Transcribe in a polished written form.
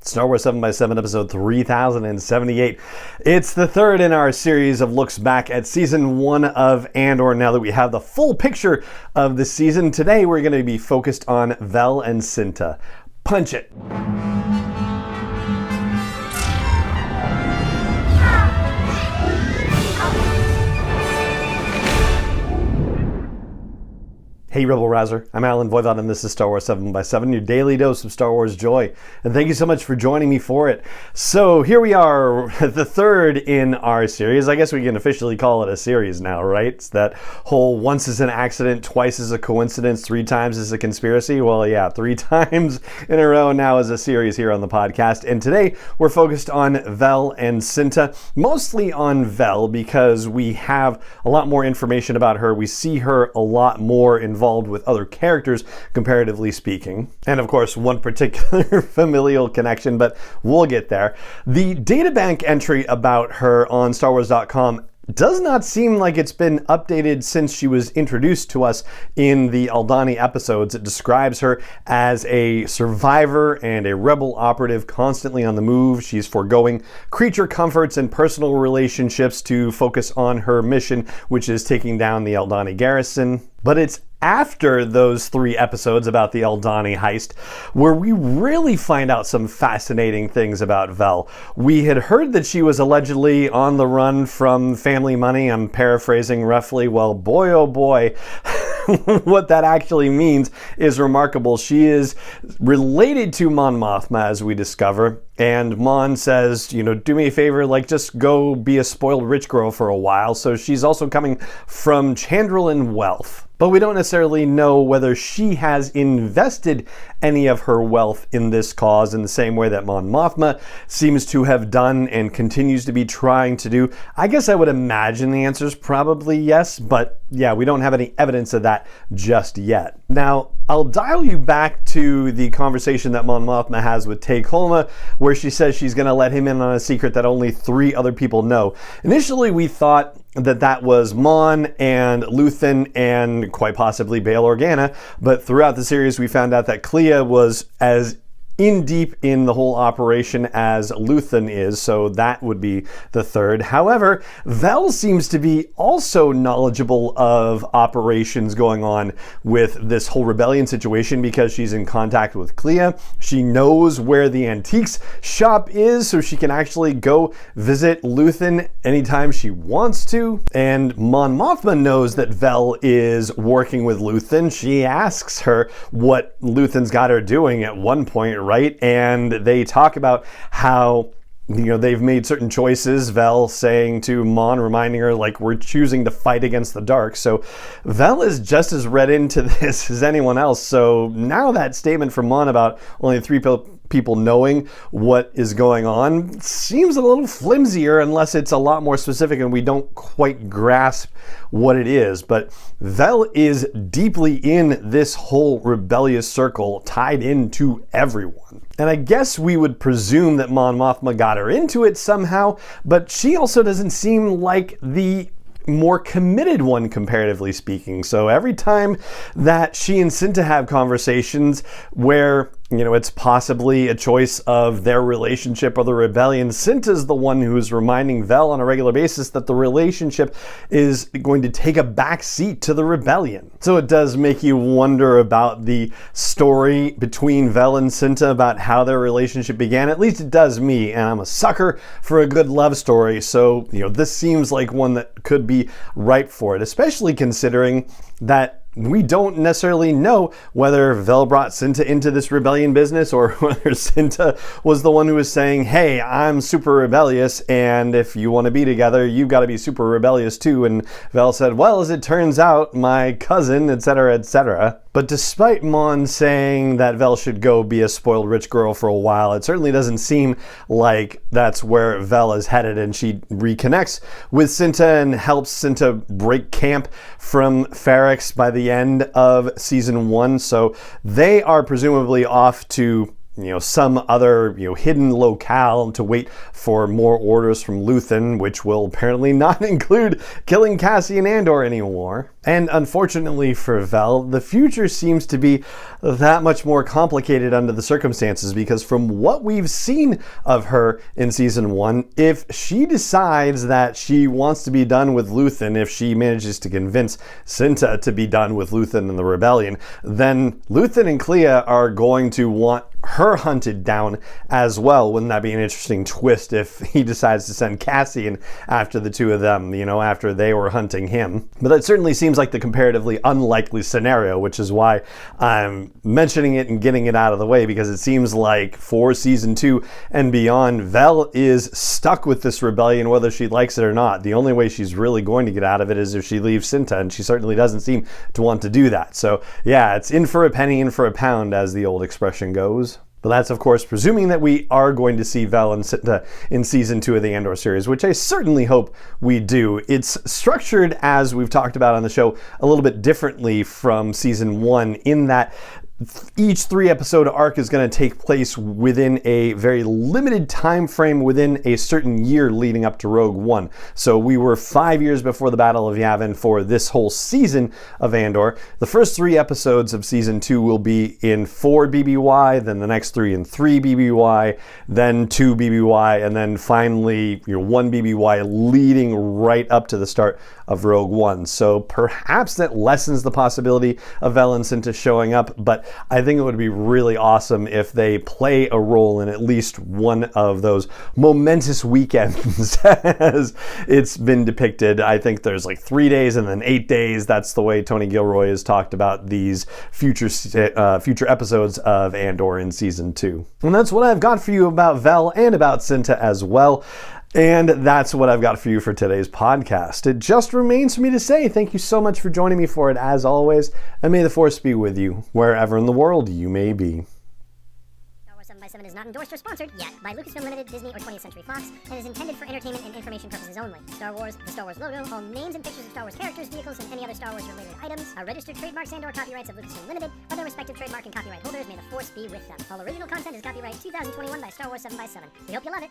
Star Wars 7x7, episode 3078. It's the third in our series of looks back at season 1 of Andor. Now that we have the full picture of the season, today we're going to be focused on Vel and Cinta. Punch it! Hey Rebel Rouser, I'm Alan Voivod and this is Star Wars 7x7, your daily dose of Star Wars joy. And thank you so much for joining me for it. So here we are, the third in our series. I guess we can officially call it a series now, right? It's that whole once is an accident, twice is a coincidence, 3 times is a conspiracy. Well, yeah, 3 times in a row now is a series here on the podcast. And today we're focused on Vel and Cinta, mostly on Vel because we have a lot more information about her. We see her a lot more involved with other characters, comparatively speaking. And of course, one particular familial connection, but we'll get there. The databank entry about her on StarWars.com does not seem like it's been updated since she was introduced to us in the Aldhani episodes. It describes her as a survivor and a rebel operative constantly on the move. She's foregoing creature comforts and personal relationships to focus on her mission, which is taking down the Aldhani garrison. But it's after those 3 episodes about the Aldhani heist where we really find out some fascinating things about Vel. We had heard that she was allegedly on the run from family money. I'm paraphrasing roughly. Well, boy, oh boy. What that actually means is remarkable. She is related to Mon Mothma, as we discover. And Mon says, you know, do me a favor, like just go be a spoiled rich girl for a while. So she's also coming from Chandrilan wealth. But we don't necessarily know whether she has invested any of her wealth in this cause in the same way that Mon Mothma seems to have done and continues to be trying to do. I guess I would imagine the answer is probably yes, but yeah, we don't have any evidence of that just yet. Now, I'll dial you back to the conversation that Mon Mothma has with Tay Kolma, where she says she's going to let him in on a secret that only 3 other people know. Initially, we thought that was Mon and Luthen and quite possibly Bail Organa, but throughout the series we found out that Clea was as in deep in the whole operation as Luthen is, so that would be the 3rd. However, Vel seems to be also knowledgeable of operations going on with this whole rebellion situation because she's in contact with Clea. She knows where the antiques shop is, so she can actually go visit Luthen anytime she wants to. And Mon Mothma knows that Vel is working with Luthen. She asks her what Luthen's got her doing at one point, right? And they talk about how, you know, they've made certain choices. Vel saying to Mon, reminding her, like, we're choosing to fight against the dark. So Vel is just as read into this as anyone else. So now that statement from Mon about only 3 people knowing what is going on seems a little flimsier unless it's a lot more specific and we don't quite grasp what it is. But Vel is deeply in this whole rebellious circle, tied into everyone. And I guess we would presume that Mon Mothma got her into it somehow, but she also doesn't seem like the more committed one, comparatively speaking. So every time that she and Cinta have conversations where, you know, it's possibly a choice of their relationship or the rebellion, Cinta's the one who's reminding Vel on a regular basis that the relationship is going to take a back seat to the rebellion. So it does make you wonder about the story between Vel and Cinta, about how their relationship began. At least it does me, and I'm a sucker for a good love story. So, you know, this seems like one that could be ripe for it, especially considering that we don't necessarily know whether Vel brought Cinta into this rebellion business or whether Cinta was the one who was saying, hey, I'm super rebellious, and if you want to be together, you've got to be super rebellious too. And Vel said, well, as it turns out, my cousin, etc., etc. But despite Mon saying that Vel should go be a spoiled rich girl for a while, it certainly doesn't seem like that's where Vel is headed, and she reconnects with Cinta and helps Cinta break camp from Ferrix by the end of season 1. So they are presumably off to some other, hidden locale to wait for more orders from Luthen, which will apparently not include killing Cassian Andor anymore. And unfortunately for Vel, the future seems to be that much more complicated under the circumstances, because from what we've seen of her in season 1, if she decides that she wants to be done with Luthen, if she manages to convince Cinta to be done with Luthen and the rebellion, then Luthen and Clea are going to want her hunted down as well. Wouldn't that be an interesting twist if he decides to send Cassian after the two of them, after they were hunting him? But that certainly seems like the comparatively unlikely scenario, which is why I'm mentioning it and getting it out of the way, because it seems like for season 2 and beyond, Vel is stuck with this rebellion whether she likes it or not. The only way she's really going to get out of it is if she leaves Cinta, and she certainly doesn't seem to want to do that. So yeah, it's in for a penny, in for a pound, as the old expression goes. But that's, of course, presuming that we are going to see Vel and Cinta in season 2 of the Andor series, which I certainly hope we do. It's structured, as we've talked about on the show, a little bit differently from season 1, in that each 3-episode arc is going to take place within a very limited time frame within a certain year leading up to Rogue One. So we were 5 years before the Battle of Yavin for this whole season of Andor. The first 3 episodes of season 2 will be in 4 BBY, then the next 3 in 3 BBY, then 2 BBY, and then finally 1 BBY leading right up to the start of Rogue One. So perhaps that lessens the possibility of Vel and Cinta showing up, but I think it would be really awesome if they play a role in at least one of those momentous weekends as it's been depicted. I think there's like 3 days and then 8 days. That's the way Tony Gilroy has talked about these future episodes of Andor in season 2. And that's what I've got for you about Vel and about Cinta as well. And that's what I've got for you for today's podcast. It just remains for me to say thank you so much for joining me for it, as always, and may the Force be with you wherever in the world you may be. Star Wars 7x7 is not endorsed or sponsored yet by Lucasfilm Limited, Disney, or 20th Century Fox, and is intended for entertainment and information purposes only. Star Wars, the Star Wars logo, all names and pictures of Star Wars characters, vehicles, and any other Star Wars-related items are registered trademarks and/or copyrights of Lucasfilm Limited, or their respective trademark and copyright holders. May the Force be with them. All original content is copyright 2021 by Star Wars 7x7. We hope you love it.